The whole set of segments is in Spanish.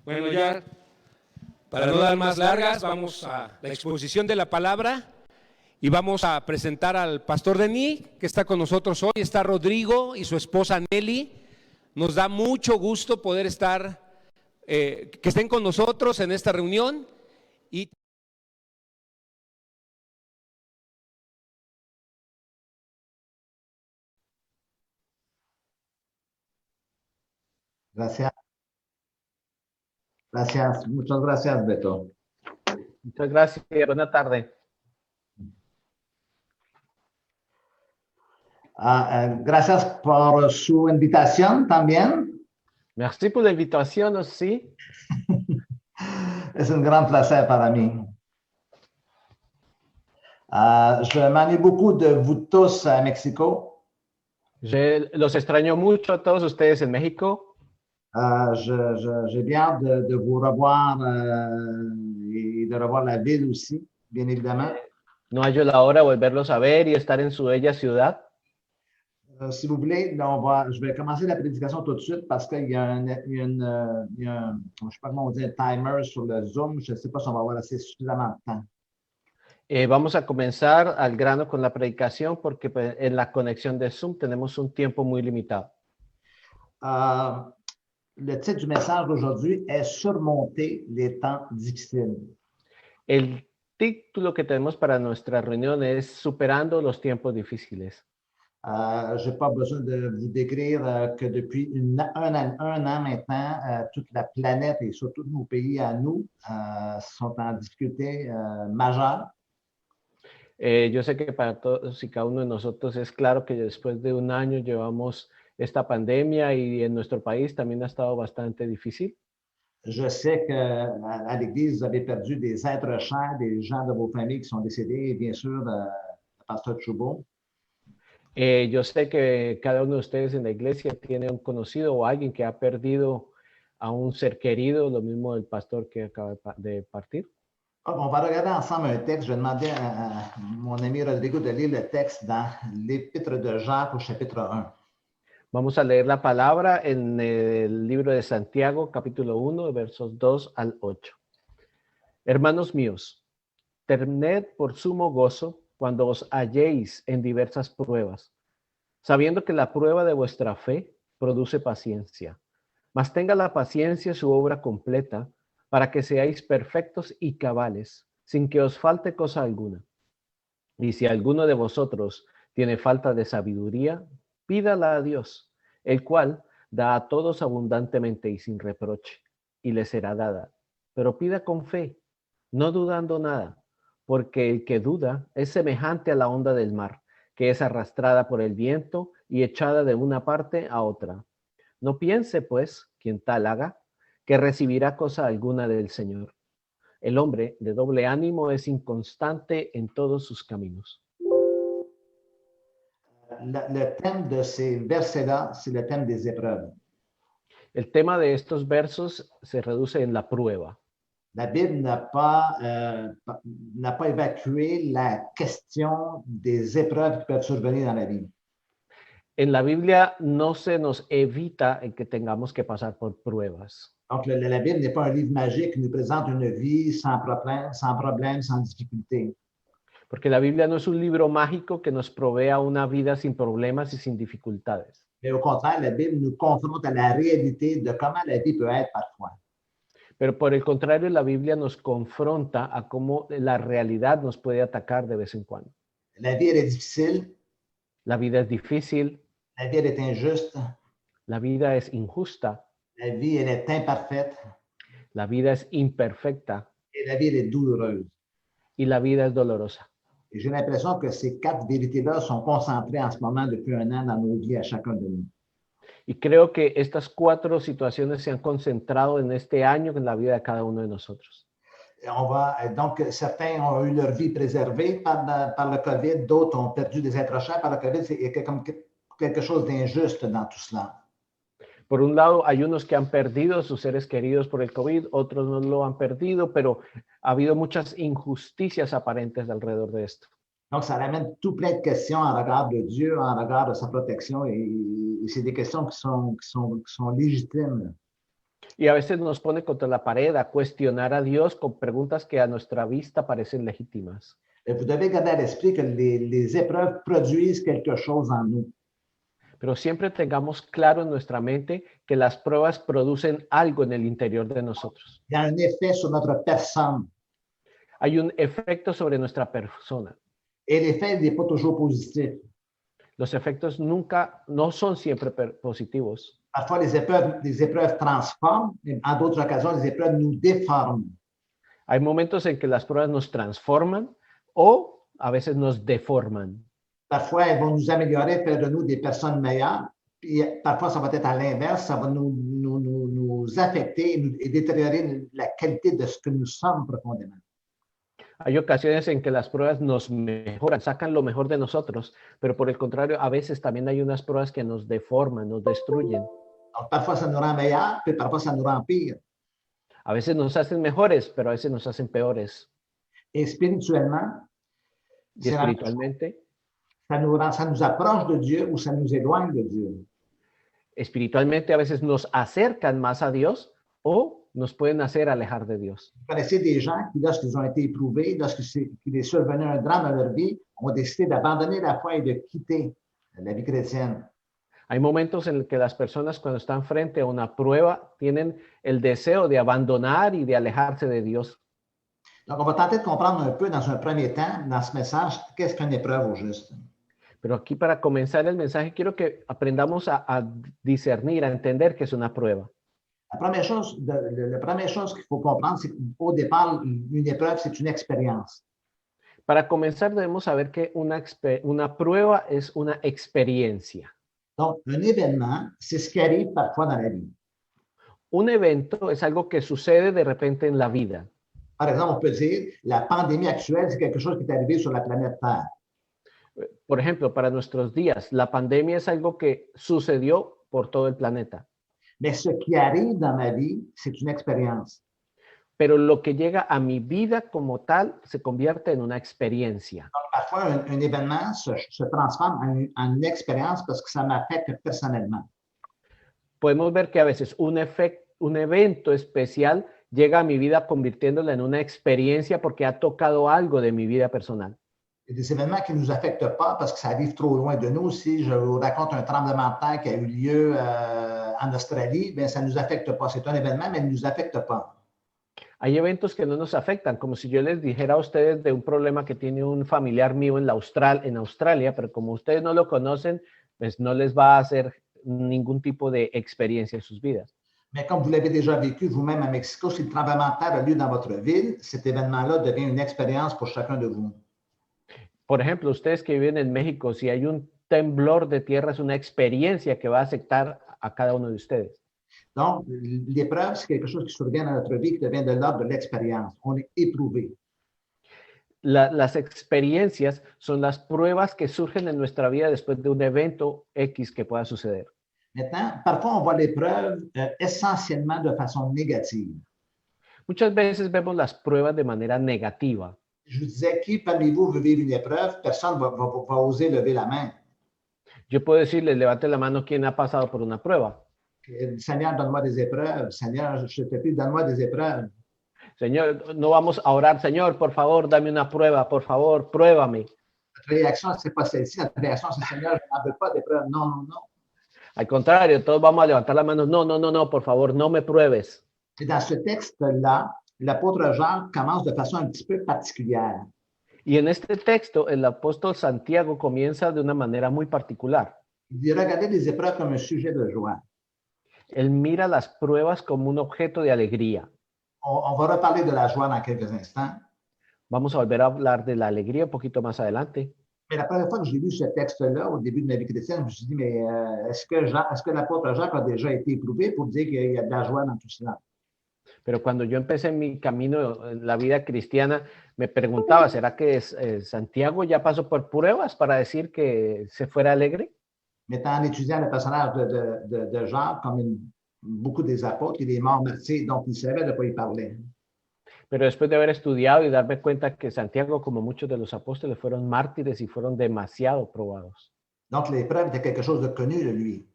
Bueno, ya para no dar más largas, vamos a la exposición de la palabra y vamos a presentar al pastor Denis, que está con nosotros hoy. Está Rodrigo y su esposa Nelly. Nos da mucho gusto poder estar, que estén con nosotros en esta reunión. Y Gracias, gracias, muchas gracias, Beto. Muchas gracias. Buena tarde. Gracias por su invitación también. Merci pour l'invitation aussi. Es un gran placer para mí. Je m'ennuie beaucoup de vous tous à Mexico. Je los extraño mucho a todos ustedes en México. J'ai bien hâte de vous revoir et de revoir la ville aussi, bien évidemment. No hallo la hora de volverlos a ver y estar en su bella ciudad. Si vous voulez, là, je vais commencer la prédication tout de suite parce qu'il y a un, je sais pas comment on dit, un timer sur le Zoom. Je ne sais pas si on va avoir assez suffisamment de temps. Vamos a comenzar al grano con la predicación porque pues, en la conexión de Zoom tenemos un tiempo muy limitado. Le titre du message d'aujourd'hui est Surmonter les temps difficiles. El título que tenemos para nuestra reunión es Superando los tiempos difíciles. Je n'ai pas besoin de vous décrire que depuis un an maintenant, toute la planète et surtout nos pays à nous sont en difficulté majeure. Yo sé que para todos y cada uno de nosotros es claro que después de un año llevamos esta pandemia y en nuestro país también ha estado bastante difícil. Je sais qu'à l'Église, vous avez perdu des êtres chers, des gens de vos familles qui sont décédés, et bien sûr, le pasteur Choubo. Yo sé que cada uno de ustedes en la iglesia tiene un conocido o alguien que ha perdido a un ser querido, lo mismo el pastor que acaba de partir. On va regarder ensemble un texte. Je vais demander à mon ami Rodrigo de lire le texte dans l'Épître de Jacques au chapitre 1. Vamos a leer la palabra en el libro de Santiago, capítulo 1, versos 2 al 8. Hermanos míos, tened por sumo gozo cuando os halléis en diversas pruebas, sabiendo que la prueba de vuestra fe produce paciencia. Mas tenga la paciencia su obra completa, para que seáis perfectos y cabales, sin que os falte cosa alguna. Y si alguno de vosotros tiene falta de sabiduría, pídala a Dios, el cual da a todos abundantemente y sin reproche, y le será dada. Pero pida con fe, no dudando nada, porque el que duda es semejante a la onda del mar, que es arrastrada por el viento y echada de una parte a otra. No piense, pues, quien tal haga, que recibirá cosa alguna del Señor. El hombre de doble ánimo es inconstante en todos sus caminos. Le thème de ces versets-là, c'est le thème des épreuves. El tema de estos versos se reduce en la prueba. La Bible n'a pas évacué la question des épreuves qui peuvent survenir dans la vie. En la Biblia no se nos evita el que tengamos que pasar por pruebas. Donc, la Bible n'est pas un livre magique qui nous présente une vie sans problème, sans difficulté. Porque la Biblia no es un libro mágico que nos provea una vida sin problemas y sin dificultades. Mais au contraire, la Bible nous confronte à la réalité de comment la vie peut être parfois. Pero por el contrario, la Biblia nos confronta a cómo la realidad nos puede atacar de vez en cuando. La vie, elle est difficile. La vida es difícil. La vie, elle est injuste. La vida es injusta. La vie, elle est imparfaite. La vida es imperfecta. Et la vie, elle est douloureuse. Y la vida es dolorosa. Et j'ai l'impression que ces quatre vérités-là sont concentrées en ce moment depuis un an dans nos vies à chacun de nous. Y creo que estas cuatro situaciones se han concentrado en este año en la vida de cada uno de nosotros. Donc, certains ont eu leur vie préservée par le COVID, d'autres ont perdu des êtres chers par le COVID. Il y a comme quelque chose d'injuste dans tout cela. Por un lado, hay unos que han perdido sus seres queridos por el COVID, otros no lo han perdido, pero ha habido muchas injusticias aparentes alrededor de esto. Donc, ça ramène tout plein de questions en regard de Dieu, en regard de sa protection, et c'est des questions qui sont légitimes. Y a veces nos pone contra la pared a cuestionar a Dios con preguntas que a nuestra vista parecen legítimas. Et vous devez garder à l'esprit que les épreuves produisent quelque chose en nous. Pero siempre tengamos claro en nuestra mente que las pruebas producen algo en el interior de nosotros. Il y a un effet sur notre personne. Hay un efecto sobre nuestra persona. Et l'effet n'est pas toujours positif. Los efectos no son siempre positivos. Parfois, les épreuves transforment, et en d'autres occasions, les épreuves nous déforment. Hay momentos en que las pruebas nos transforman o a veces nos deforman. Parfois, elles vont nous améliorer, faire de nous des personnes meilleures. Puis parfois, ça va être à l'inverse, ça va nous affecter et détériorer la qualité de ce que nous sommes profondément. Hay ocasiones en que las pruebas nos mejoran, sacan lo mejor de nosotros, pero por el contrario, a veces también hay unas pruebas que nos deforman, nos destruyen. Donc, parfois, ça nous rend meilleurs, puis parfois, ça nous rend pire. A veces nos hacen mejores, pero a veces nos hacen peores. Et spirituellement, Y espiritualmente, ça nous approche de Dieu ou ça nous éloigne de Dieu. espiritualmente a veces nos acercan más a Dios o nos pueden hacer alejar de Dios. Vous connaissez des gens qui, lorsqu'ils ont été éprouvés, lorsqu'il est survenu un drame dans leur vie, ont décidé d'abandonner la foi et de quitter la vie chrétienne. Hay momentos en que las personas cuando están frente a una prueba tienen el deseo de abandonar y de alejarse de Dios. Donc, on va tenter de comprendre un peu dans un premier temps, dans ce message, qu'est-ce qu'une épreuve au juste. Pero aquí para comenzar el mensaje quiero que aprendamos a discernir, a entender que es una prueba. La première chose qu'il faut comprendre, c'est qu'au départ, une épreuve, c'est une expérience. Para comenzar debemos saber que una prueba es una experiencia. Donc, un événement, c'est ce qui arrive parfois dans la vie. Un evento es algo que sucede de repente en la vida. Par exemple, on peut dire, la pandémie actuelle, c'est quelque chose qui est arrivé sur la planète Terre. Por ejemplo, para nuestros días, la pandemia es algo que sucedió por todo el planeta. Mais ce qui arrive dans ma vie, c'est une expérience. Pero lo que llega a mi vida como tal se convierte en una experiencia. Donc, parfois, un événement se transforme en une expérience parce que ça m'affecte personnellement. Podemos ver que a veces un evento especial llega a mi vida convirtiéndola en una experiencia porque ha tocado algo de mi vida personal. Il y a des événements qui ne nous affectent pas parce que ça arrive trop loin de nous. Si je vous raconte un tremblement de terre qui a eu lieu en Australie, bien, ça ne nous affecte pas. C'est un événement, mais il ne nous affecte pas. Hay eventos que no nos afectan, como si yo les dijera a ustedes de un problema que tiene un familiar mío en Australia, pero como ustedes no lo conocen, pues no les va a hacer ningún tipo de experiencia en sus vidas. Mais comme vous l'avez déjà vécu vous-même à Mexico, si le tremblement de terre a lieu dans votre ville, cet événement-là devient une expérience pour chacun de vous. Por ejemplo, ustedes que viven en México, si hay un temblor de tierra, es una experiencia que va a afectar a cada uno de ustedes. Donc, l'épreuve, c'est quelque chose qui survient dans notre vie, qui devient de l'ordre de l'expérience. On est éprouvé. Las experiencias son las pruebas que surgen en nuestra vida después de un evento X que pueda suceder. Maintenant, parfois, on voit l'épreuve essentiellement de façon négative. Muchas veces vemos las pruebas de manera negativa. Je vous disais, qui parmi vous veut vivre une épreuve? Personne ne va oser lever la main. Yo puedo decirles, levante la mano quien ha pasado por una prueba. Seigneur, donne-moi des épreuves. Seigneur, je te prie, donne-moi des épreuves. Señor, no vamos a orar. Señor, por favor, dame una prueba. Por favor, pruébame. Notre réaction, ce n'est pas celle-ci. Notre réaction, c'est Seigneur, je n'en veux pas d'épreuves. Non, non, non. Al contrario, todos vamos a levantar la mano. No, no, no, no, por favor, no me pruebes. Et dans ce texte-là, l'apôtre Jean commence de façon un petit peu particulière. Y en este texto, el apóstol Santiago comienza de una manera muy particular. Il dit, regardez les épreuves comme un sujet de joie. Él mira las pruebas como un objeto de alegría. On va reparler de la joie dans quelques instants. Vamos a volver a hablar de la alegría un poquito más adelante. Mais la première fois que j'ai lu ce texte-là, au début de ma vie chrétienne, je me suis dit, mais est-ce que l'apôtre Jacques a déjà été éprouvé pour dire qu'il y a de la joie dans tout cela? Pero cuando yo empecé mi camino en la vida cristiana, me preguntaba, ¿será que Santiago ya pasó por pruebas para decir que se fuera alegre? Mais en étudiant le personnage de Jacques, comme beaucoup des apôtres, il est mort martyr, donc il savait de quoi il parlait. Pero después de haber estudiado y darme cuenta que Santiago, como muchos de los apóstoles, fueron mártires y fueron demasiado probados. Donc l'épreuve était quelque chose de connu de lui.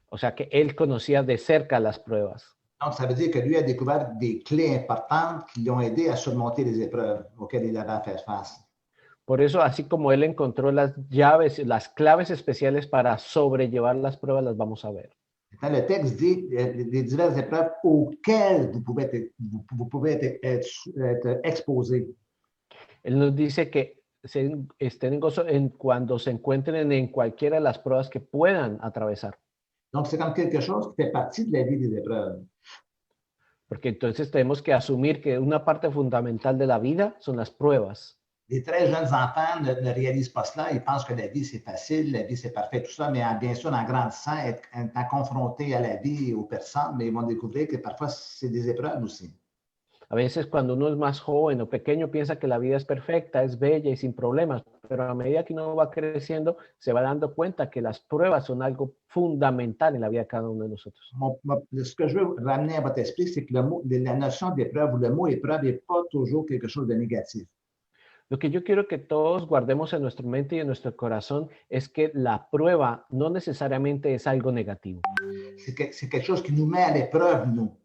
O sea que él conocía de cerca las pruebas. Donc, ça veut dire que lui a découvert des clés importantes qui l'ont aidé à surmonter les épreuves auxquelles il avait à faire face. Por eso, así como él encontró las llaves, las claves especiales para sobrellevar las pruebas, las vamos a ver. Maintenant, le texte dit les diverses épreuves auxquelles vous pouvez être exposé. Él nos dice que estén en gozo cuando se encuentren en cualquiera de las pruebas que puedan atravesar. Donc, c'est comme quelque chose qui fait partie de la vie des épreuves. Porque entonces tenemos que asumir que una parte fundamental de la vida son las pruebas. Les très jeunes enfants ne réalisent pas cela. Ils pensent que la vie, c'est facile, la vie, c'est parfait, tout ça. Mais bien sûr, en grandissant, étant confrontés à la vie et aux personnes, mais ils vont découvrir que parfois, c'est des épreuves aussi. A veces cuando uno es más joven o pequeño piensa que la vida es perfecta, es bella y sin problemas, pero a medida que uno va creciendo se va dando cuenta que las pruebas son algo fundamental en la vida de cada uno de nosotros. Ce que je veux ramener à votre esprit, c'est que la notion d'épreuve ou le mot épreuve n'est pas toujours quelque chose de négatif. Lo que yo quiero que todos guardemos en nuestra mente y en nuestro corazón es que la prueba no necesariamente es algo negativo. C'est quelque chose qui nous met à l'épreuve, nous.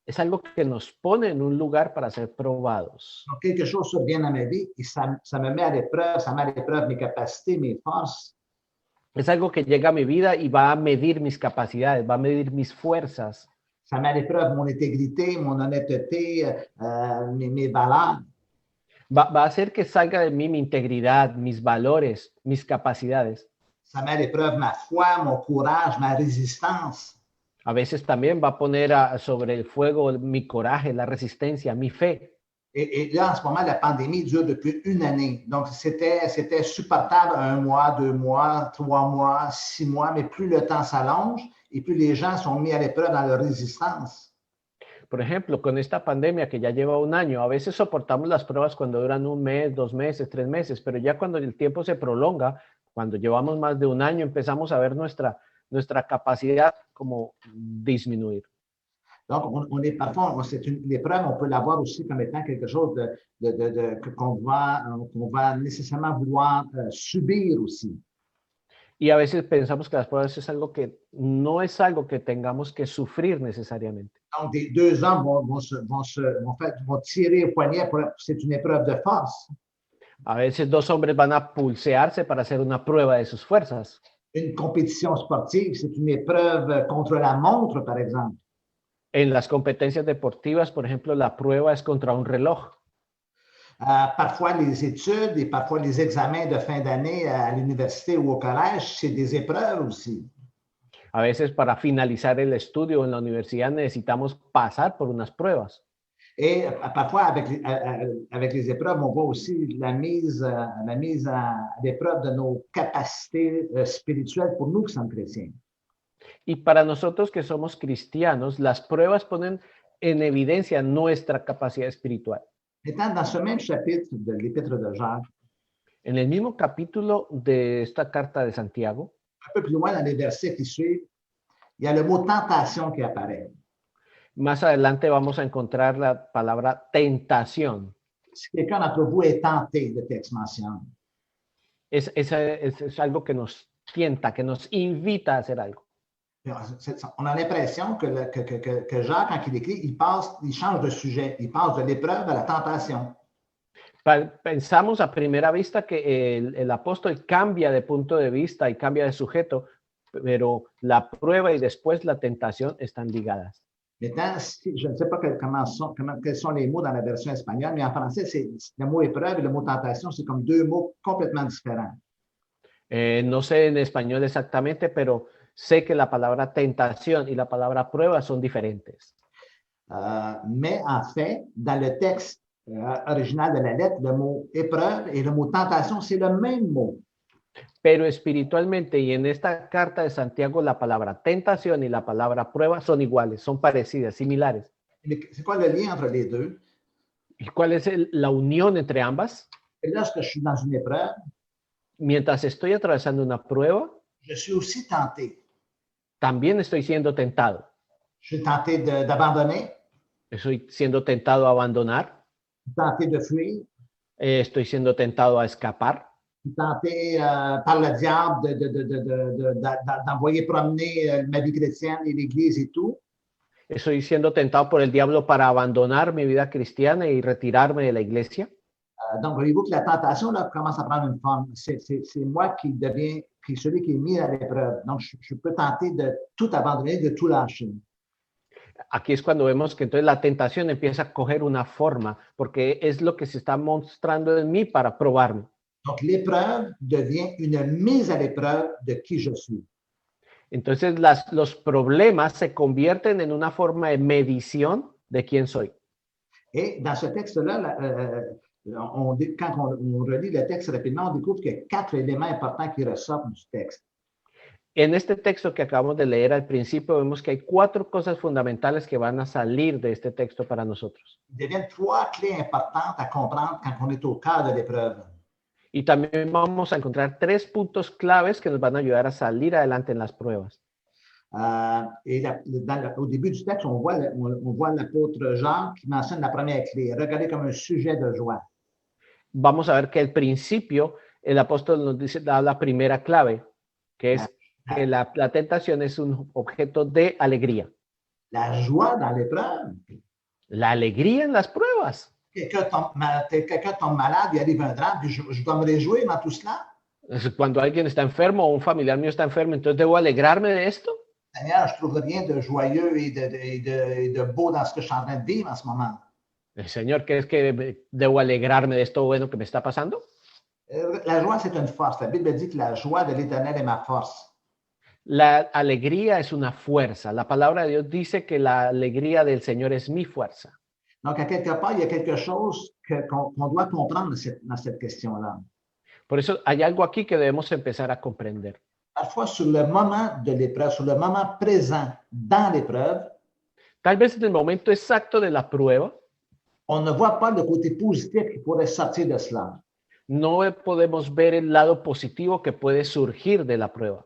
Es algo que nos pone en un lugar para ser probados. Donc, quelque chose survient dans ma vie et ça me met à l'épreuve, ça met à l'épreuve mes capacités, mes forces. Es algo que llega a mi vida y va a medir mis capacidades, va a medir mis fuerzas. Ça met à l'épreuve mon intégrité, mon honnêteté, mes valeurs. Va a hacer que salga de mí mi integridad, mis valores, mis capacidades. Ça met à l'épreuve ma foi, mon courage, ma résistance. A veces también va a poner sobre el fuego mi coraje, la resistencia, mi fe. Et là, en ce moment, la pandémie dure depuis 1 année. Donc, c'était supportable 1 mois, 2 mois, 3 mois, 6 mois, mais plus le temps s'allonge et plus les gens sont mis à l'épreuve dans leur résistance. Por ejemplo, con esta pandemia que ya lleva 1 año, a veces soportamos las pruebas cuando duran 1 mes, 2 meses, 3 meses, pero ya cuando el tiempo se prolonga, cuando llevamos más de 1 año, empezamos a ver nuestra capacidad como disminuir. Donc, parfois, l'épreuve, on peut l'avoir aussi comme étant quelque chose qu'on va nécessairement vouloir subir aussi. Y a veces pensamos que las pruebas es algo que no es algo que tengamos que sufrir necesariamente. Donc, 2 hommes vont tirer au poignet, c'est une épreuve de force. A veces 2 hombres van a pulsearse para hacer una prueba de sus fuerzas. Une compétition sportive, c'est une épreuve contre la montre, par exemple. En las competencias deportivas, por ejemplo, la prueba es contra un reloj. Parfois, les études et parfois les examens de fin d'année à l'université ou au collège, c'est des épreuves aussi. A veces para finalizar el estudio en la universidad necesitamos pasar por unas pruebas. Et parfois, avec les épreuves, on voit aussi la mise à l'épreuve de nos capacités spirituelles pour nous qui sommes chrétiens. Y para nosotros que somos cristianos, las pruebas ponen en evidencia nuestra capacidad espiritual. Étant dans ce même chapitre de l'Épître de Jacques, en el mismo capítulo de esta carta de Santiago, un peu plus loin dans les versets qui suivent, il y a le mot tentation qui apparaît. Más adelante vamos a encontrar la palabra tentación. Si quelqu'un d'entre vous est tenté, le texte mentionne. Es algo que nos tienta, que nos invita a hacer algo. On a l'impression que Jacques, quand il écrit, il change de sujet. Il passe de l'épreuve à la tentation. Pensamos a primera vista que el apóstol cambia de punto de vista y cambia de sujeto, pero la prueba y después la tentación están ligadas. Maintenant, je ne sais pas quels sont les mots dans la version espagnole, mais en français, le mot épreuve et le mot tentation, c'est comme 2 mots complètement différents. No sé en español exactamente, pero sé que la palabra tentación y la palabra prueba son diferentes. Mais en fait, dans le texte original de la lettre, le mot épreuve et le mot tentation, c'est le même mot. Pero espiritualmente y en esta carta de Santiago, la palabra tentación y la palabra prueba son iguales, son parecidas, similares. C'est quoi le lien entre les deux? ¿Y cuál es la unión entre ambas? Et lorsque je suis dans une épreuve, mientras estoy atravesando una prueba, je suis aussi tenté. También estoy siendo tentado. Je suis tenté d'abandonner. Estoy siendo tentado a abandonar. Tenté de fuir. Estoy siendo tentado a escapar. Tenté par le diable d'envoyer promener ma vie chrétienne et l'Église et tout. Estoy siendo tentado por el diablo para abandonar mi vida cristiana y retirarme de la iglesia. Donc, voyez-vous que la tentation là, commence à prendre une forme. C'est moi qui deviens celui qui est mis à l'épreuve. Donc, je peux tenter de tout abandonner, de tout lâcher. Aquí es cuando vemos que entonces la tentación empieza a coger una forma, porque es lo que se está mostrando en mí para probarme. Donc, l'épreuve devient une mise à l'épreuve de qui je suis. Entonces los problemas se convierten en una forma de medición de quién soy. Et dans ce texte-là, quand on relit le texte rapidement, on découvre qu'il y a 4 éléments importants qui ressortent du texte. En este texto que acabamos de leer al principio, vemos que hay 4 cosas fundamentales que van a salir de este texto para nosotros. Il deviennent 3 clés importantes à comprendre quand on est au cœur de l'épreuve. Y también vamos a encontrar 3 puntos claves que nos van a ayudar a salir adelante en las pruebas. Et au début du texte, on voit l'apôtre Jean qui mentionne la première clé, regarder comme un sujet de joie. Vamos a ver que al principio el apóstol nos dice, da la primera clave, que es que la tentación es un objeto de alegría. La joie dans l'épreuve. La alegría en las pruebas. Quelqu'un tombe malade, il arrive un drame, puis je dois me réjouir dans tout cela. Cuando alguien está enfermo o un familiar mío está enfermo, entonces ¿debo alegrarme de esto? Seigneur, je trouve rien de joyeux et de beau dans ce que je suis en train de vivre en ce moment. Señor, ¿qué es que debo alegrarme de esto bueno que me está pasando? La joie, c'est une force. La Bible dit que la joie de l'Éternel est ma force. La alegría es una fuerza. La palabra de Dios dice que la alegría del Señor es mi fuerza. Donc, à quelque part, il y a quelque chose qu'on doit comprendre dans cette question-là. Por eso hay algo aquí que debemos empezar a comprender. Parfois, sur le moment de l'épreuve, sur le moment présent dans l'épreuve, tal vez en el momento exacto de la prueba, on ne voit pas le côté positif qui pourrait sortir de cela. No podemos ver el lado positivo que puede surgir de la prueba.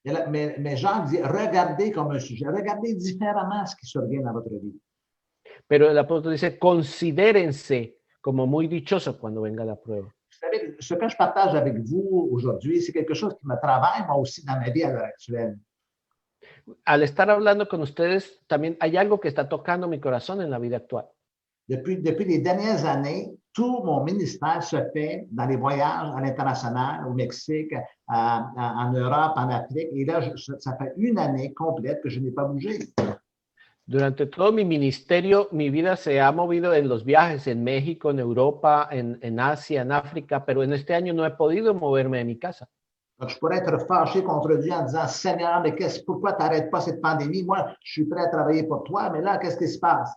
Mais Jean dit, regardez comme un sujet, regardez différemment ce qui survient dans votre vie. Pero el apóstol dice, considérense como muy dichoso cuando venga la prueba. Vous savez, ce que je partage avec vous aujourd'hui, c'est quelque chose qui me travaille, moi aussi, dans ma vie à l'heure actuelle. Al estar hablando con ustedes, también hay algo que está tocando mi corazón en la vida actual. Depuis les dernières années, tout mon ministère se fait dans les voyages à l'international, au Mexique, en Europe, en Afrique. Et là, ça fait une année complète que je n'ai pas bougé. Durante todo mi ministerio, mi vida se ha movido en los viajes en México, en Europa, en Asia, en África, pero en este año no he podido moverme de mi casa. Donc, je pourrais être fâché contre Dieu en disant, Seigneur, mais pourquoi tu n'arrêtes pas cette pandémie? Moi, je suis prêt à travailler pour toi, mais là, qu'est-ce qui se passe?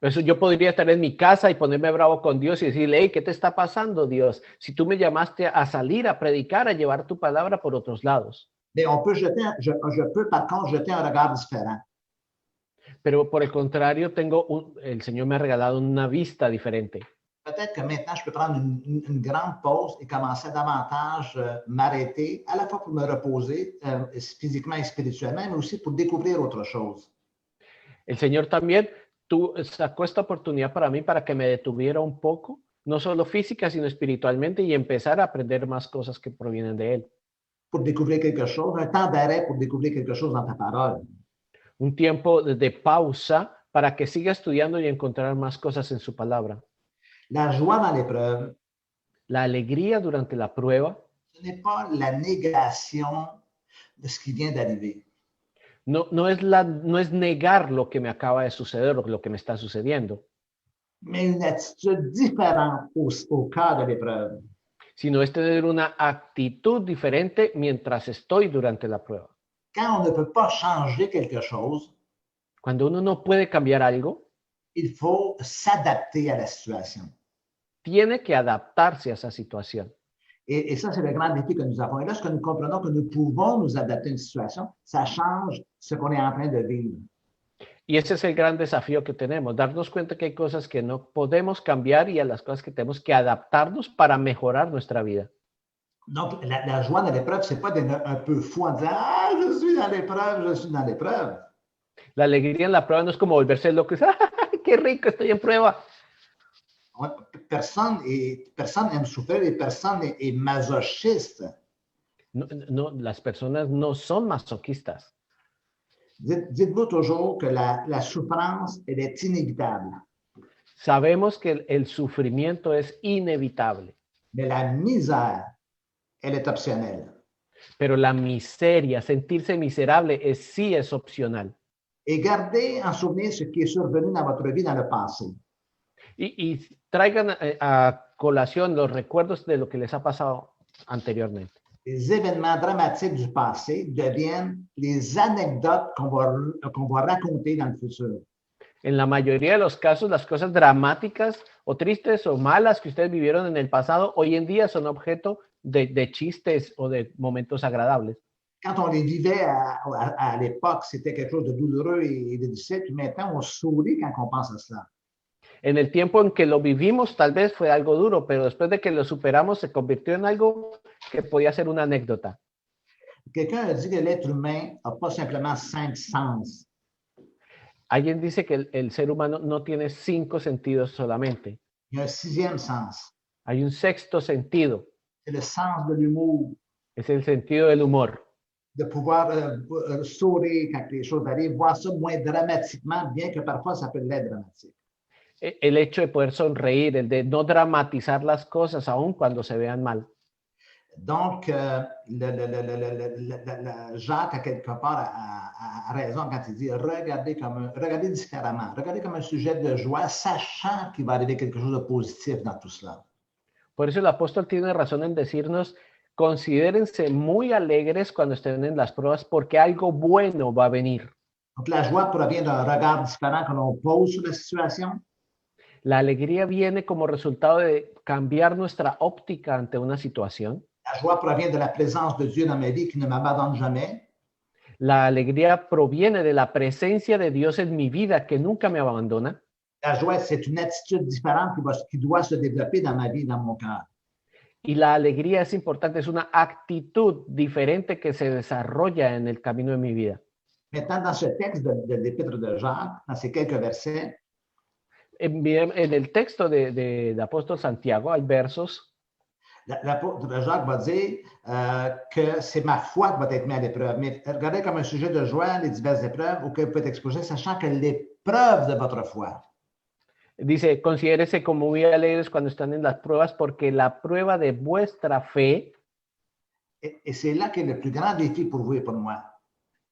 Eso yo podría estar en mi casa y ponerme bravo con Dios y decirle, hey, ¿qué te está pasando, Dios? Si tú me llamaste a salir, a predicar, a llevar tu palabra por otros lados. Mais on peut je peux, par contre, jeter un regard différent. Pero por el contrario, el Señor me ha regalado una vista diferente. Peut-être que maintenant, je peux prendre une grande pause et commencer à davantage m'arrêter, à la fois pour me reposer physiquement et spirituellement, mais aussi pour découvrir autre chose. El Señor también sacó esta oportunidad para mí para que me detuviera un poco, no solo física, sino espiritualmente, y empezar a aprender más cosas que provienen de Él. Pour découvrir quelque chose, un temps d'arrêt pour découvrir quelque chose dans ta parole. Un tiempo de pausa para que siga estudiando y encontrar más cosas en su palabra. La joie dans l'épreuve, la alegría durante la prueba, ce n'est pas la négation de ce qui vient d'arriver. No es negar lo que me acaba de suceder o lo que me está sucediendo. Mais une attitude différente au cœur de l'épreuve. Sino es tener una actitud diferente mientras estoy durante la prueba. Quand on ne peut pas changer quelque chose, cuando uno no puede cambiar algo, il faut s'adapter à la situation. Tiene que adaptarse a esa situación. Et ça, c'est le grand défi que nous avons. Et lorsque nous comprenons que nous pouvons nous adapter à une situation, ça change ce qu'on est en train de vivre. Y ese es el gran desafío que tenemos, darnos cuenta que hay cosas que no podemos cambiar y a las cosas que tenemos que adaptarnos para mejorar nuestra vida. Donc, la joie dans l'épreuve, c'est pas d'être un peu fou en disant « Ah, je suis dans l'épreuve, je suis dans l'épreuve ». La alegría en la prueba no es como volverse loco, ¡qué rico, estoy en prueba! Personne n'aime souffrir et personne est masochiste. No, las personas no son masoquistas. Dites-vous toujours que la souffrance, elle est inévitable, Sabemos que el sufrimiento es inevitable, mais la misère, elle est optionnelle. pero la miseria, sentirse miserable, sí es opcional. Et gardez en souvenir ce qui est survenu dans votre vie dans le passé. Y traigan a colación los recuerdos de lo que les ha pasado anteriormente. Les événements dramatiques du passé deviennent les anecdotes qu'on va raconter dans le futur. En la mayoría de los casos, las cosas dramáticas o tristes o malas que ustedes vivieron en el pasado, hoy en día son objeto de chistes o de momentos agradables. Quand on les vivait à l'époque, c'était quelque chose de douloureux et de difficile. Puis maintenant, on sourit quand on pense à cela. En el tiempo en que lo vivimos, tal vez fue algo duro, pero después de que lo superamos, se convirtió en algo que podía ser una anécdota. Quelqu'un a dit que l'être humain n'a pas simplement 5 sens. Alguien dice que el ser humano no tiene 5 sentidos solamente. Il y a un 6e sens. Hay un sexto sentido, C'est le sens de l'humour, es el sentido del humor. de pouvoir sourire quand les choses arrivent, voir ça moins dramatiquement, bien que parfois ça peut l'être dramatique. El hecho de poder sonreír, el de no dramatizar las cosas aun cuando se vean mal. Donc, Jacques, à quelque part, a raison quand il dit regardez différemment, regardez comme un sujet de joie, sachant qu'il va arriver quelque chose de positif dans tout cela. Por eso el apóstol tiene razón en decirnos, considérense muy alegres cuando estén en las pruebas, porque algo bueno va a venir. Donc, la joie provient d'un regard différent que l'on pose sur la situation. La alegría viene como resultado de cambiar nuestra óptica ante una situación. La joie provient de la présence de Dieu dans ma vie qui ne m'abandonne jamais. La alegría proviene de la presencia de Dios en mi vida que nunca me abandona. La joie, c'est une attitude différente qui doit se développer dans ma vie, dans mon cœur. Y la alegría es importante, es una actitud diferente que se desarrolla en el camino de mi vida. Maintenant, dans ce texte de l'Épître de Jacques, dans ces quelques versets, En el texto del apóstol Santiago hay versos. l'apôtre Jacques va dire que c'est ma foi qui va être mise à l'épreuve. Mais regardez comme un sujet de joie les diverses épreuves auxquelles vous pouvez être exposé, sachant que l'épreuve de votre foi. Dice, considérese como muy alegres cuando están en las pruebas, porque la prueba de vuestra fe Et c'est là qu'est le plus grand défi pour vous et pour moi.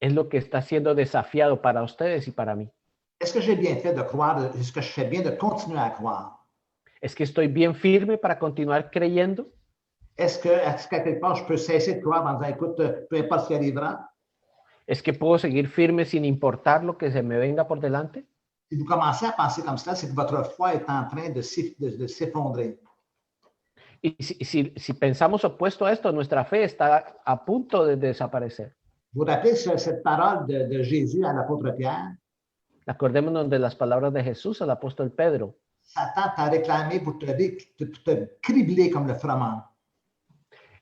es lo que está siendo desafiado para ustedes y para mí. Est-ce que j'ai bien fait de croire? Est-ce que je fais bien de continuer à croire? ¿Es que estoy bien firme para continuar creyendo? Est-ce qu'à quelque part, je peux cesser de croire en disant, écoute, peu importe ce qui arrivera? ¿Es que puedo seguir firme sin importar lo que se me venga por delante? Si vous commencez à penser comme cela, c'est que votre foi est en train de s'effondrer. Y si pensamos opuesto a esto, nuestra fe está a punto de desaparecer. Vous vous rappelez cette parole de Jésus à l'apôtre Pierre? Acordémonos de las palabras de Jesús al apóstol Pedro. Satan t'a réclamé pour te cribler comme le froment.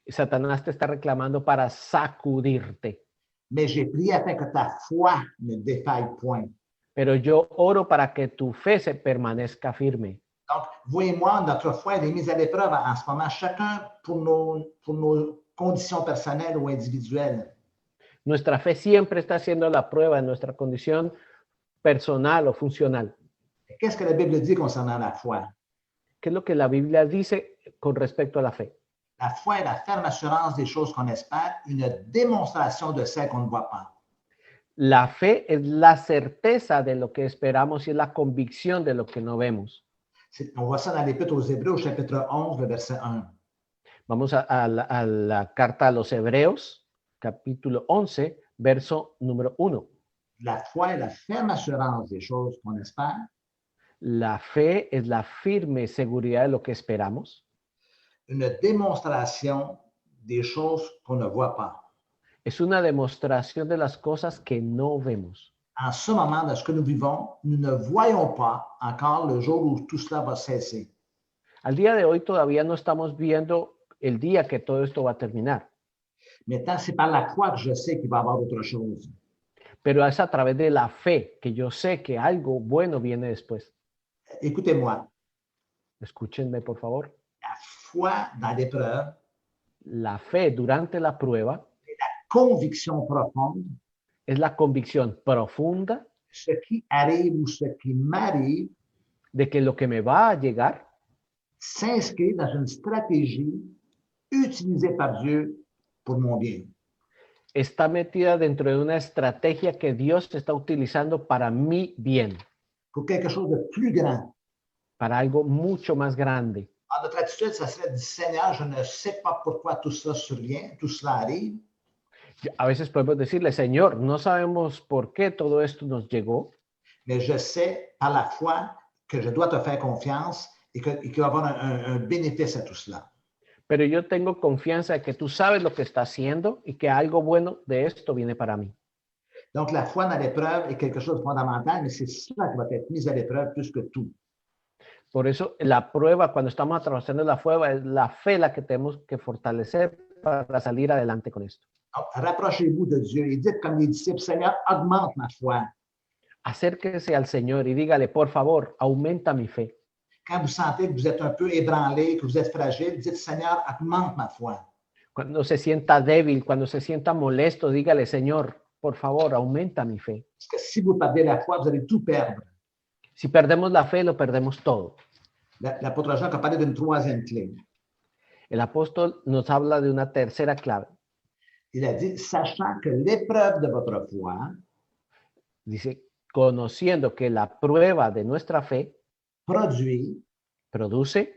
Satanás te está reclamando para sacudirte. Mais j'ai prié afin que ta foi ne défaille point. Pero yo oro para que tu fe se permanezca firme. Donc, vous et moi, notre foi est mise à l'épreuve en ce moment, chacun pour nos conditions personnelles ou individuelles. Nuestra fe siempre está haciendo la prueba en nuestra condición personal o funcional. Qu'est-ce que la Bible dit concernant la foi? ¿Qué es lo que la Biblia dice con respecto a la fe? La foi est la ferme assurance des choses qu'on espère, une démonstration de celles qu'on ne voit pas. La fe es la certeza de lo que esperamos y es la convicción de lo que no vemos. On voit ça dans l'Épître aux Hébreux, au chapitre 11, le verset 1. Vamos a la carta a los Hebreos, capítulo 11, verso número 1. La foi est la ferme assurance des choses qu'on espère, La fe es la firme seguridad de lo que esperamos. une démonstration des choses qu'on ne voit pas. Es una demostración de las cosas que no vemos. En ce moment, dans ce que nous vivons, nous ne voyons pas encore le jour où tout cela va cesser. Al día de hoy todavía no estamos viendo el día que todo esto va a terminar, Maintenant, c'est par la foi que je sais qu'il va y avoir autre chose. pero es a través de la fe que yo sé que algo bueno viene después. Écoutez-moi, Escúchenme, por favor. la foi dans l'épreuve, La fe durante la prueba conviction profonde es la convicción profunda ce qui arrive ou ce qui m'arrive de que lo que me va a llegar s'inscrit dans une stratégie utilisée par Dieu pour mon bien. está metida dentro de una estrategia que Dios está utilizando para mi bien, Pour quelque chose de plus grand. para algo mucho más grande. Notre attitude, ça serait de Seigneur, je ne sais pas pourquoi tout cela arrive, A veces podemos decirle, Señor, no sabemos por qué todo esto nos llegó, mais je sais par la foi que je dois te faire confiance et qu'il va y avoir un bénéfice à tout cela. pero yo tengo confianza de que tú sabes lo que está haciendo y que algo bueno de esto viene para mí. Donc, la foi dans l'épreuve est quelque chose de fondamental, mais c'est cela qui va être mis à l'épreuve plus que tout. Por eso la prueba, cuando estamos atravesando la prueba, es la fe la que tenemos que fortalecer para salir adelante con esto. Donc, rapprochez-vous de Dieu et dites comme les disciples, Seigneur, augmente ma foi. Acérquese al Señor y dígale, por favor, aumenta mi fe. Quand vous sentez que vous êtes un peu ébranlé, que vous êtes fragile, dites, Seigneur, augmente ma foi. Cuando se sienta débil, cuando se sienta molesto, dígale, Señor, por favor, aumenta mi fe. Parce que si vous perdez la foi, vous allez tout perdre. Si perdemos la fe, lo perdemos todo. L'apôtre Jacques a parlé d'une troisième clé. El apóstol nos habla de una tercera clave. Il a dit, sachant que l'épreuve de votre foi Dice, conociendo que la prueba de nuestra fe produit produce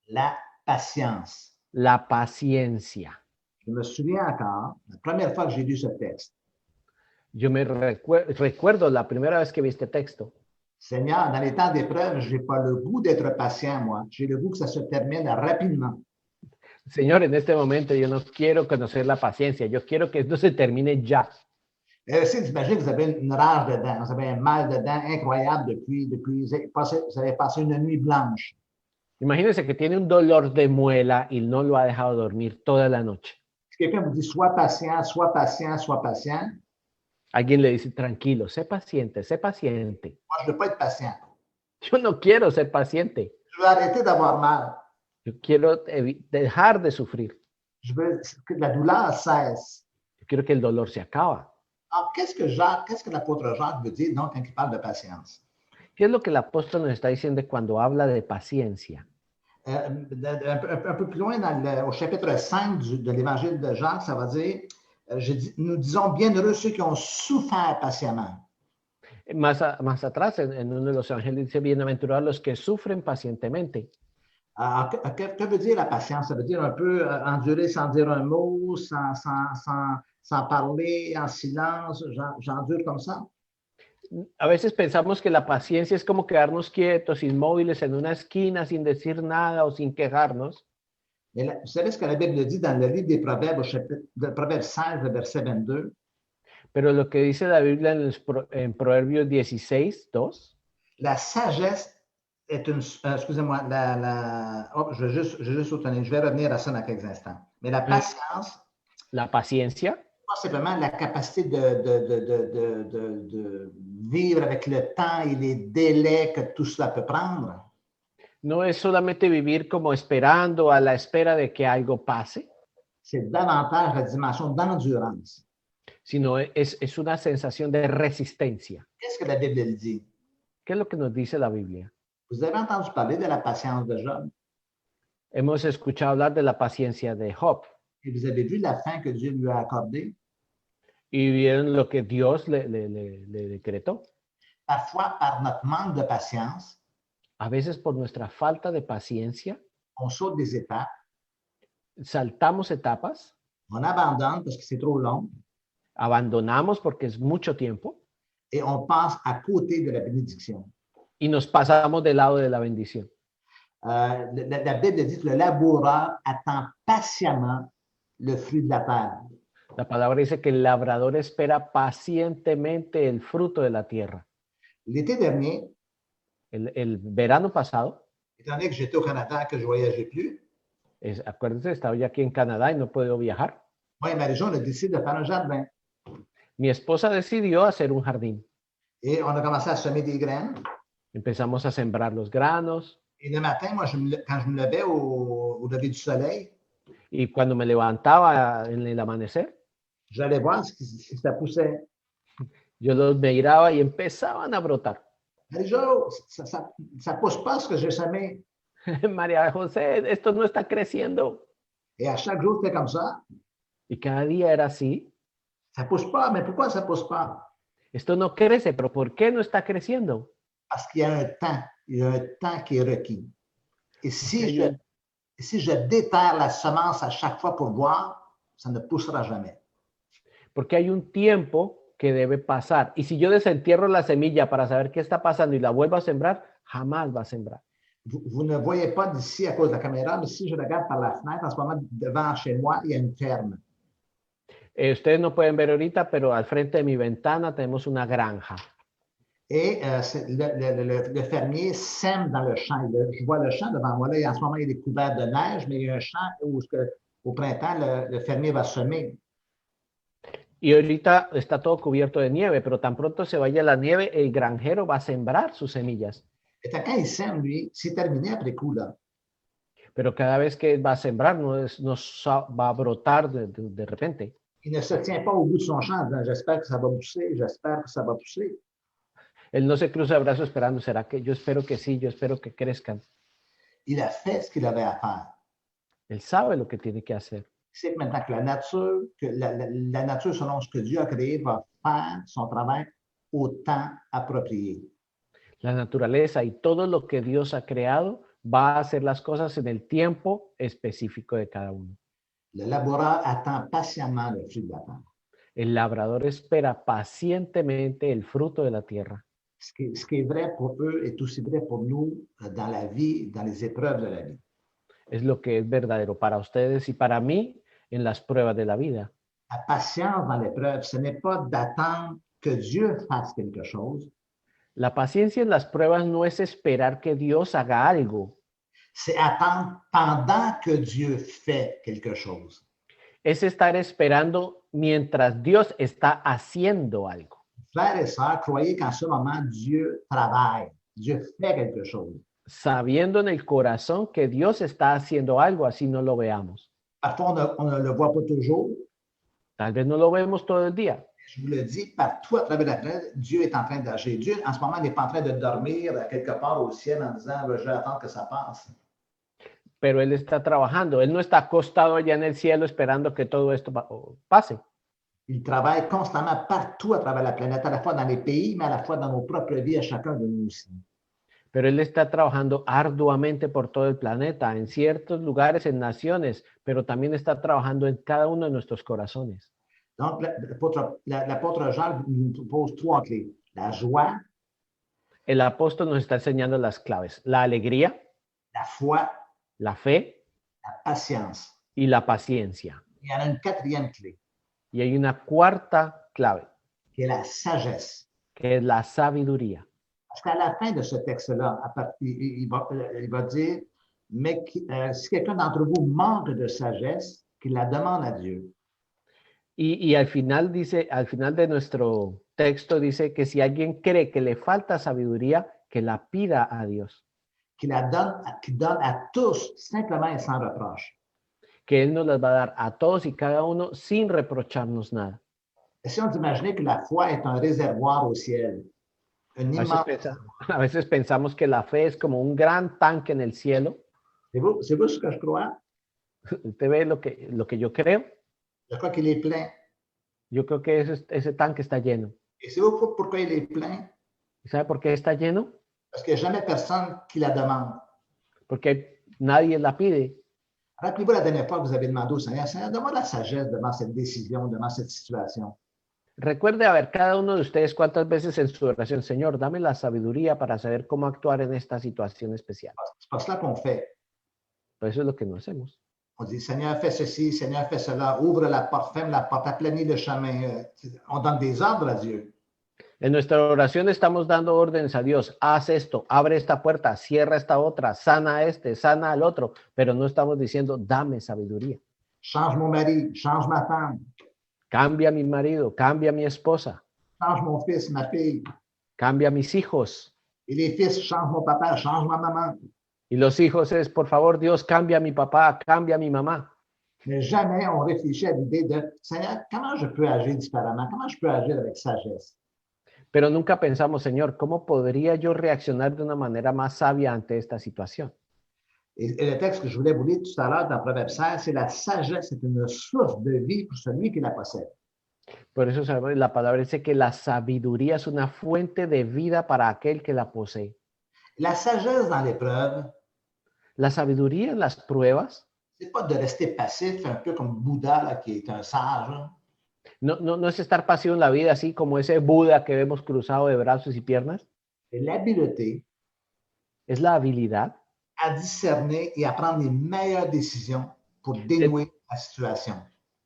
la patience. la paciencia. Je me souviens encore, la première fois que j'ai lu ce texte, Yo me recuerdo la primera vez que vi este texto. Seigneur, dans les temps d'épreuve, je n'ai pas le goût d'être patient, moi. J'ai le goût que ça se termine rapidement. Señor, en este momento yo no quiero conocer la paciencia, yo quiero que esto se termine ya. Et aussi, d'imaginer que vous avez une rage dedans, vous avez un mal dedans incroyable depuis vous avez passé une nuit blanche. Imagínense que tiene un dolor de muela y no lo ha dejado dormir toda la noche. Si quelqu'un vous dit sois patient, sois patient, sois patient, Alguien le dice, tranquilo, sé paciente, sé paciente. moi, je ne veux pas être patient. Yo no quiero ser paciente. Je veux arrêter d'avoir mal. Yo quiero dejar de sufrir. Je veux que la douleur cesse. Yo quiero que el dolor se acaba. Alors, qu'est-ce que l'apôtre Jacques veut dire donc quand il parle de patience? ¿Qué es lo que el apóstol nos está diciendo cuando habla de paciencia? Un peu plus loin, au chapitre 5 de l'évangile de Jacques, ça va dire, nous disons bienheureux ceux qui ont souffert patiemment. Más atrás, en uno de los evangelios dice, bienaventurados los que sufren pacientemente. Alors, que veut dire la patience? Ça veut dire un peu endurer sans dire un mot, sans parler, en silence, j'endure comme ça. A veces pensamos que la paciencia es como quedarnos quietos, inmóviles en una esquina sin decir nada o sin quejarnos. Mais vous savez ce que la Bible dit dans le livre des Proverbes, au chapitre de Proverbes 16, verset 22? Pero lo que dice la Biblia en Proverbios 16, 2. La sagesse est une... excusez-moi, je vais juste soutenir, je vais revenir à ça dans quelques instants. Mais la patience... La paciencia. Pas simplement la capacité de vivre avec le temps et les délais que tout cela peut prendre. No es solamente vivir como esperando a la espera de que algo pase. C'est davantage la dimension d'endurance. Sino es una sensación de resistencia. Qu'est-ce que la Bible dit? ¿Qué es lo que nos dice la Biblia? Vous avez entendu parler de la patience de Job? Hemos escuchado hablar de la paciencia de Job. Et vous avez vu la fin que Dieu lui a accordée? Y vieron lo que Dios le decretó. Parfois, par notre manque de patience, A veces por nuestra falta de paciencia, on saute des étapes, saltamos etapas, on abandonne parce que c'est trop long, abandonamos porque es mucho tiempo et on passe à côté de la bénédiction. y nos pasamos del lado de la bendición. La Bible dit que le laboureur attend patiemment le fruit de la terre. La palabra dice que el labrador espera pacientemente el fruto de la tierra. L'été dernier, El verano pasado, étant donné que j'étais au Canada, que je ne voyageais plus, acuérdense, estaba yo aquí en Canadá y no puedo viajar. moi et Marie-Jo, on a décidé de faire un jardin. Mi esposa decidió hacer un jardín. Et on a commencé à semer des graines. Empezamos a sembrar los granos Et le matin, moi, quand je me levais au lever du soleil, y cuando me levantaba en el amanecer, j'allais voir si ça poussait. Yo los miraba y empezaban a brotar. Marie-Jo, ça pousse pas ce que j'ai semé. María José, esto no está creciendo. Et à chaque jour, c'était comme ça. Y cada día era así. Ça pousse pas, mais pourquoi ça pousse pas? Esto no crece, pero ¿por qué no está creciendo? Parce qu'il y a un temps. Il y a un temps qui est requis. Et si je déterre la semence à chaque fois pour voir, ça ne poussera jamais. Porque hay un tiempo que debe pasar. Y si yo desentierro la semilla para saber qué está pasando y la vuelvo a sembrar, jamás va a sembrar. Vous ne voyez pas d'ici à cause de la caméra, mais si je regarde par la fenêtre, en ce moment, devant chez moi, il y a une ferme. Ustedes no pueden ver ahorita, pero al frente de mi ventana tenemos una granja. Et le fermier sème dans le champ. Je vois le champ devant moi. Là, en ce moment, il est couvert de neige, mais il y a un champ où au printemps, le fermier va semer. Y ahorita está todo cubierto de nieve, pero tan pronto se vaya la nieve, el granjero va a sembrar sus semillas. Et quand il sème, lui, c'est terminé après coup, là. Pero cada vez que va a sembrar, no va a brotar de repente. Il ne se tient pas au bout de son champ en disant j'espère que ça va pousser, j'espère que ça va pousser. Él no se cruza de brazos esperando, ¿será que yo espero que sí, yo espero que crezcan? Il a fait ce qu'il avait à faire. Él sabe lo que tiene que hacer. C'est que maintenant que la nature, selon ce que Dieu a créé, va faire son travail au temps approprié. La naturaleza y todo lo que Dios ha creado va a hacer las cosas en el tiempo específico de cada uno. Le laboureur attend patiemment le fruit de la terre. El labrador espera pacientemente el fruto de la tierra. Ce qui est vrai pour eux est aussi vrai pour nous dans la vie, dans les épreuves de la vie. Es lo que es verdadero para ustedes y para mí en las pruebas de la vida. La patience dans l'épreuve, ce n'est pas d'attendre que Dieu fasse quelque chose. La paciencia en las pruebas no es esperar que Dios haga algo. C'est attendre pendant que Dieu fait quelque chose. Es estar esperando mientras Dios está haciendo algo. Frères et sœurs, croyez qu'en ce moment, Dieu travaille. Dieu fait quelque chose. Sabiendo en el corazón que Dios está haciendo algo, así no lo veamos. Parfois, on ne le voit pas toujours. Tal vez no lo vemos todo el día. Je vous le dis, partout à travers la planète, Dieu est en train d'agir. Dieu, en ce moment, n'est pas en train de dormir quelque part au ciel en disant je vais attendre que ça passe. Pero Él está trabajando. Él no está acostado allá en el cielo esperando que todo esto pase. Il travaille constamment partout à travers la planète, à la fois dans les pays, mais à la fois dans nos propres vies, à chacun de nous aussi. Pero Él está trabajando arduamente por todo el planeta, en ciertos lugares, en naciones, pero también está trabajando en cada uno de nuestros corazones. Donc, l'apôtre Jean nous propose 3 clés. La joie, El apóstol nos está enseñando las claves: la alegría, la foi, la fe la patience. y la paciencia. Il y en a une 4e clé, Y hay una cuarta clave, qui est la sagesse. que es la sabiduría. Parce qu'à la fin de ce texte-là, il va dire, mais si quelqu'un d'entre vous manque de sagesse, qu'il la demande à Dieu. Y al final dice, al final de nuestro texto dice que si alguien cree que le falta sabiduría, que la pida a Dios. Qu'il donne à tous simplement et sans reproche. Que Él nos las va a dar a todos y cada uno sin reprocharnos nada. Essayons d'imaginer que la foi est un réservoir au ciel. A veces pensamos que la fe es como un gran tanque en el cielo. C'est vous ce que je crois? ¿Usted ve lo que yo creo? Je crois qu'il est plein. Yo creo que ese tanque está lleno. Et c'est vous pourquoi il est plein? ¿Y sabe por qué está lleno? Parce qu'il n'y a jamais personne qui la demande. Porque nadie la pide. Rappelez-vous la dernière fois que vous avez demandé au Seigneur, Seigneur, donne-moi la sagesse devant cette décision, devant cette situation. Recuerde a ver cada uno de ustedes cuántas veces en su oración, Señor, dame la sabiduría para saber cómo actuar en esta situación especial. C'est pas cela qu'on fait. Pues eso es lo que no hacemos. On dit, Seigneur, fais ceci, Seigneur, fais cela, ouvre la porte, ferme la porte, aplanis le chemin. On donne des ordres à Dieu. En nuestra oración estamos dando órdenes a Dios. Haz esto, abre esta puerta, cierra esta otra, sana a este, sana al otro, pero no estamos diciendo, dame sabiduría. Change mon mari, change ma femme. Cambia a mi marido, cambia a mi esposa. Change mon fils, ma fille. Cambia a mis hijos. Et les fils, change mon papa, change ma maman. Y los hijos es, por favor, Dios, cambia a mi papá, cambia a mi mamá. Mais jamais on réfléchit à l'idée de, Seigneur, comment je peux agir différemment? Comment je peux agir avec sagesse? Pero nunca pensamos, Señor, ¿cómo podría yo reaccionar de una manera más sabia ante esta situación? Et le texte que je voulais vous lire tout à l'heure dans Proverbe 16, c'est la sagesse est une source de vie pour celui qui la possède. Por eso la palabra dice que la sabiduría es una fuente de vida para aquel que la posee. La sagesse dans l'épreuve, La sabiduría en las pruebas c'est pas de rester passif, un peu comme Bouddha, là, qui est un sage, là. no es estar pasivo en la vida, así como ese Buda que vemos cruzado de brazos y piernas. C'est l'habileté Es la habilidad à discerner et à prendre les meilleures décisions pour dénouer la situation.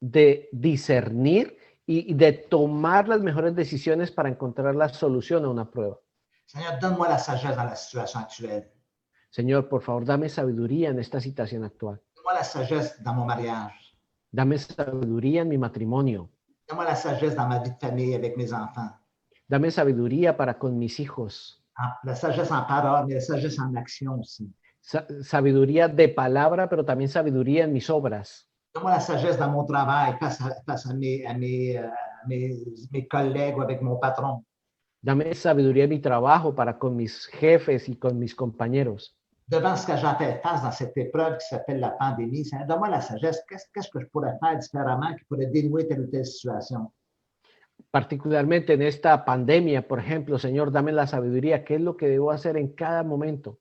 de discernir y de tomar las mejores decisiones para encontrar la solución a una prueba. Seigneur, donne-moi la sagesse dans la situation actuelle. Señor, por favor, dame sabiduría en esta situación actual. Donne-moi la sagesse dans mon mariage. Dame sabiduría en mi matrimonio. Donne-moi la sagesse dans ma vie de famille avec mes enfants. Dame sabiduría para con mis hijos. La sagesse en parole, mais la sagesse en action aussi. Sabiduría de palabra, pero también sabiduría en mis obras. Donne-moi la sagesse dans mon travail face à mes collègues ou avec mon patron. Dame sabiduría en mi trabajo para con mis jefes y con mis compañeros. Devant ce que j'ai fait face dans cette épreuve qui s'appelle la pandémie, donne-moi la sagesse. Qu'est-ce que je pourrais faire différemment qui pourrait dénouer telle ou telle situation? Particularmente en esta pandemia, por ejemplo, Señor, dame la sabiduría. ¿Qué es lo que debo hacer en cada momento?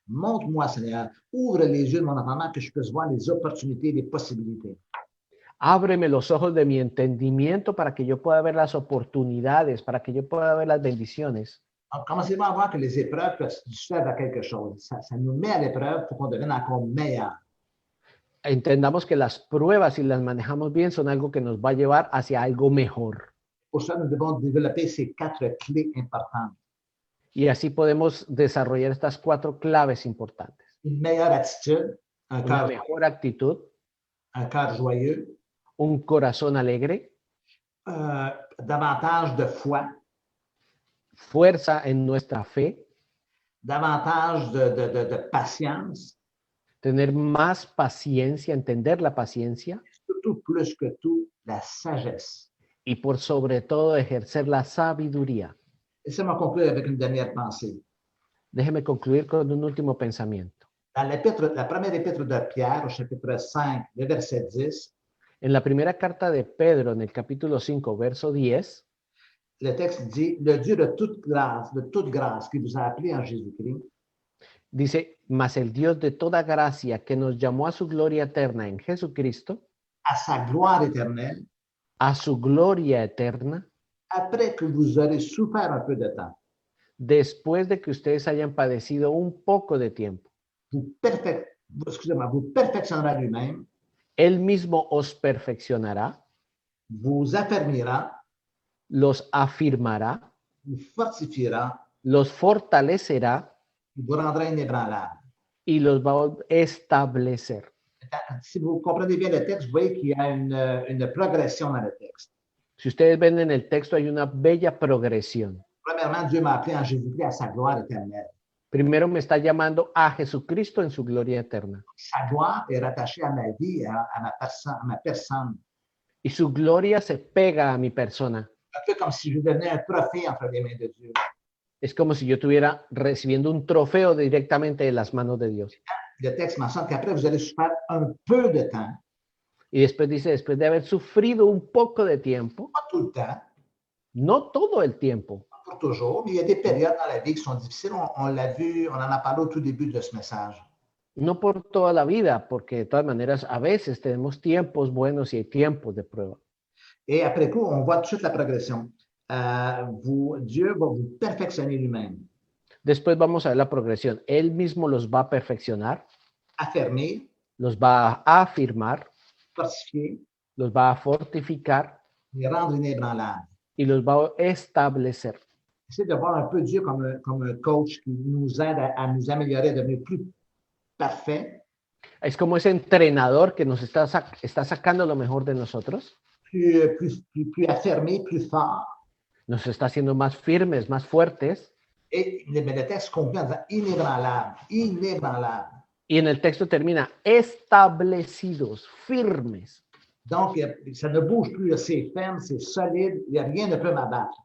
Montre-moi, Seigneur. Ouvre les yeux de mon entendement que je puisse voir les opportunités, les possibilités. Ábreme los ojos de mi entendimiento para que yo pueda ver las oportunidades, para que yo pueda ver las bendiciones. Donc, commencez-moi à voir que les épreuves peuvent servir à quelque chose. Ça nous met à l'épreuve pour qu'on devienne encore meilleur. Entendamos que las pruebas, si las manejamos bien, son algo que nos va a llevar hacia algo mejor. Pour ça, nous devons développer ces 4 clés importantes. Y así podemos desarrollar estas 4 claves importantes. Une meilleure attitude, Una mejor actitud, un cœur joyeux, un corazón alegre, davantage de foi, fuerza en nuestra fe, davantage de patience, tener más paciencia, entender la paciencia surtout plus que tout, la sagesse. y por sobre todo ejercer la sabiduría. Laissez-moi conclure avec une dernière pensée. Déjeme concluir con un último pensamiento. Dans la première épître de Pierre, au chapitre 5, le verset 10, En la primera carta de Pedro, en el capítulo 5, verso 10, le texte dit, le Dieu de toute grâce qui vous a appelés en Jésus-Christ, dice, mas el Dios de toda gracia que nos llamó a su gloria eterna en Jesucristo, à sa gloire éternelle, a su gloria eterna, après que vous aurez souffert un peu de temps, después de que ustedes hayan padecido un poco de tiempo, vous perfectionnera lui-même, Él mismo os perfeccionará, vous affermira, los afirmará, vous fortifiera, los fortalecerá vous rendra inébranlable. y los va a establecer. Si vous comprenez bien le texte, vous voyez qu'il y a une progression dans le texte. Si ustedes ven en el texto, hay una bella progresión. Premièrement, Dieu m'a appelé en Jésus-Christ à sa gloire éternelle. Primero me está llamando a Jesucristo en su gloria eterna. Sa gloire est rattachée à ma vie, à ma personne. Y su gloria se pega a mi persona. Un peu comme si je devenais un trophée entre les mains de Dieu. Es como si yo estuviera recibiendo un trofeo directamente de las manos de Dios. Le texte mentionne qu'après, vous allez souffrir un peu de temps, Y después dice, después de haber sufrido un poco de tiempo, pas tout le temps, no todo el tiempo, pas pour toujours, mais il y a des périodes dans la vie qui sont difficiles. On l'a vu, on en a parlé au tout début de ce message. no por toda la vida, porque de todas maneras a veces tenemos tiempos buenos y hay tiempos de prueba. Et après coup, on voit tout de suite la progression. Dieu va vous perfectionner lui-même, Después vamos a ver la progresión. Él mismo los va a perfeccionar, affermir, los va a afirmar, fortifier los va a fortificar et rendre inébranlable. y los va a establecer. Essayez de voir un peu Dieu comme un coach qui nous aide à nous améliorer, à devenir plus parfait, Es como ese entrenador que nos está sacando lo mejor de nosotros, plus affermé, plus fort. nos está haciendo más firmes, más fuertes. Et le texte conclut en disant inébranlable, inébranlable. Y en el texto termina establecidos, firmes. Donc, ça ne bouge plus, c'est ferme, c'est solide, rien ne peut m'abattre.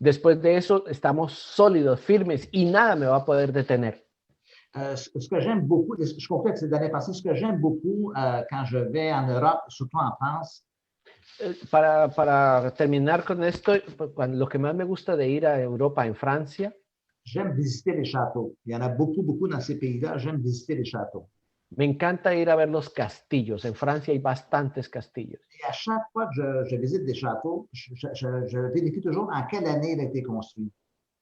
Después de eso, estamos sólidos, firmes y nada me va a poder detener. Ce que j'aime beaucoup, je complète ces derniers passés, ce que j'aime beaucoup quand je vais en Europe, surtout en France, Para terminar con esto, lo que más me gusta de ir a Europa, en Francia, j'aime visiter les châteaux. Il y en a beaucoup, beaucoup dans ces pays-là. J'aime visiter les châteaux. me encanta ir a ver los castillos. En Francia hay bastantes castillos. Et à chaque fois que je visite des châteaux, je vérifie toujours en quelle année il a été construit.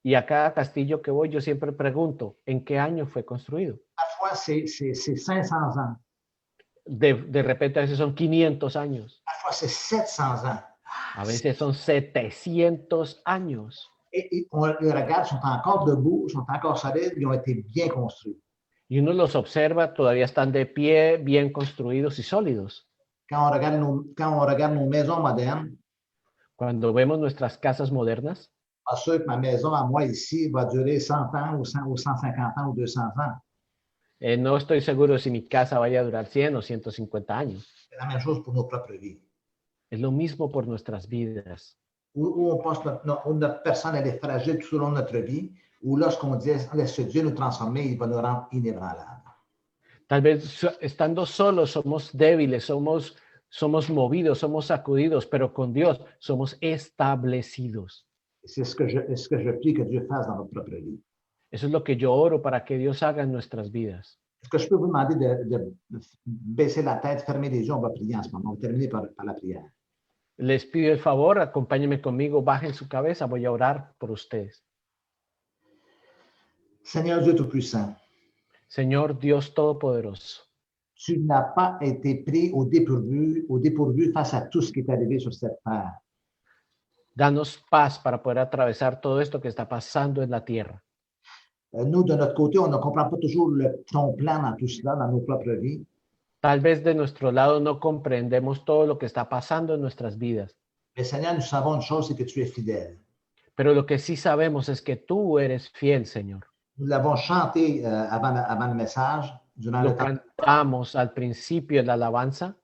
Y a cada castillo que voy, yo siempre pregunto, ¿en qué año fue construido? Parfois, c'est 500 ans. De repente a veces son 500 años, Parfois, c'est 700 ans. a veces son 700 años. Et on les regarde, sont encore debout, sont encore solides, ils ont été bien construits. Y uno los observa, todavía están de pie, bien construidos y sólidos. Quand on regarde nos maisons modernes, Cuando vemos nuestras casas modernas, pas sûr que ma maison à moi ici va durer 100 ans ou 150 ans ou 200 ans. no estoy seguro si mi casa vaya a durar 100 o 150 años. C'est la même chose pour nos propres vies. Es lo mismo por nuestras vidas. Où on pense où notre personne elle est fragile tout au long de notre vie, ou lorsqu'on dit laisse Dieu nous transformer, il va nous rendre inébranlables. Tal vez estando solos somos débiles, somos movidos, somos sacudidos, pero con Dios somos establecidos. C'est ce que je prie que Dieu fasse dans notre propre vie. Eso es lo que yo oro para que Dios haga en nuestras vidas. Est-ce que je peux vous demander de baisser la tête, fermer les yeux, on va prier en ce moment. On va terminer par la prière. Les pido el favor, acompáñenme conmigo, bajen su cabeza, voy a orar por ustedes. Seigneur Dieu Tout-Puissant, Señor Dios Todopoderoso, tu n'as pas été pris au dépourvu face à tout ce qui est arrivé sur cette terre. danos paz para poder atravesar todo esto que está pasando en la tierra. Nous, de notre côté, on ne comprend pas toujours ton plan dans tout cela, dans nos propres vies. Tal vez de nuestro lado no comprendemos todo lo que está pasando en nuestras vidas, Mais Seigneur, nous savons une chose, c'est que tu es fidèle. pero lo que sí sabemos es que tú eres fiel, Señor. Nous l'avons chanté avant le message, durant Lo le temps. cantamos al principio de la alabanza.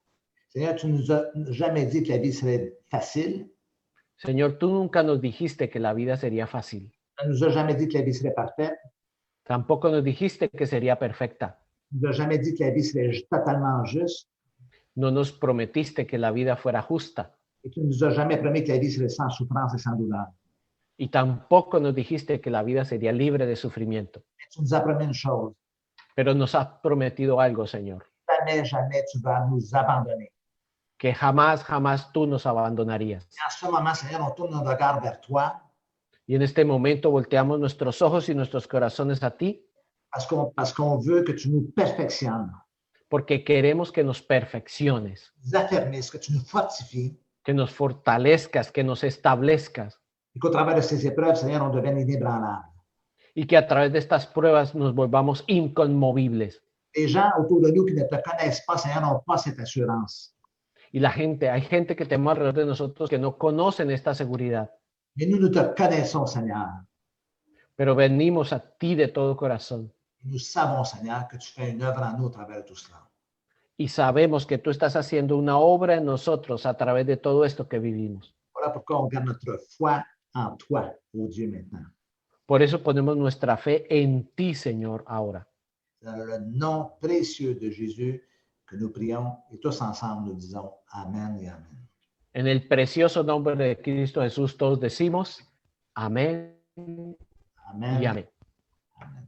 Seigneur, tu nous as jamais dit que la vie serait facile. Señor, tú nunca nos dijiste que la vida sería fácil. Tu nous as jamais dit que la vie serait parfaite. Tampoco nos dijiste que sería perfecta. Tu nous as jamais dit que la vie serait totalement juste. No nos prometiste que la vida fuera justa. Et tu nous as jamais promis que la vie serait sans souffrance et sans douleur. Y tampoco nos dijiste que la vida sería libre de sufrimiento. Mais tu nous as promis une chose. Pero nos has prometido algo, Señor, Jamais, jamais tu vas nous abandonner. que jamás, jamás tú nos abandonarías. Et en ce moment, Seigneur, on tourne nos regards vers toi Y en este momento volteamos nuestros ojos y nuestros corazones a ti, parce qu'on veut que tu nous perfectionnes, porque queremos que nos perfecciones, nous affermisses, que tu nous fortifies que nos fortalezcas, que nos establezcas, et qu'au travers de ces épreuves, Seigneur, on devienne inébranlable. y que a través de estas pruebas nos volvamos inconmovibles. Les gens autour de nous qui ne te connaissent pas, Seigneur, n'ont pas cette assurance. Y hay gente que tenemos alrededor de nosotros que no conocen esta seguridad, Mais nous, nous te connaissons, Seigneur. pero venimos a ti de todo corazón Et nous savons, Seigneur, que tu fais une œuvre en nous au travers de tout cela. y sabemos que tú estás haciendo una obra en nosotros a través de todo esto que vivimos. Voilà pourquoi on garde notre foi en toi, ô Dieu, maintenant. Por eso ponemos nuestra fe en ti, Señor, ahora. Dans le nom précieux de Jésus que nous prions et tous ensemble nous disons Amen et Amen. En el precioso nombre de Cristo Jesús todos decimos amén Amen. y amén. Amen.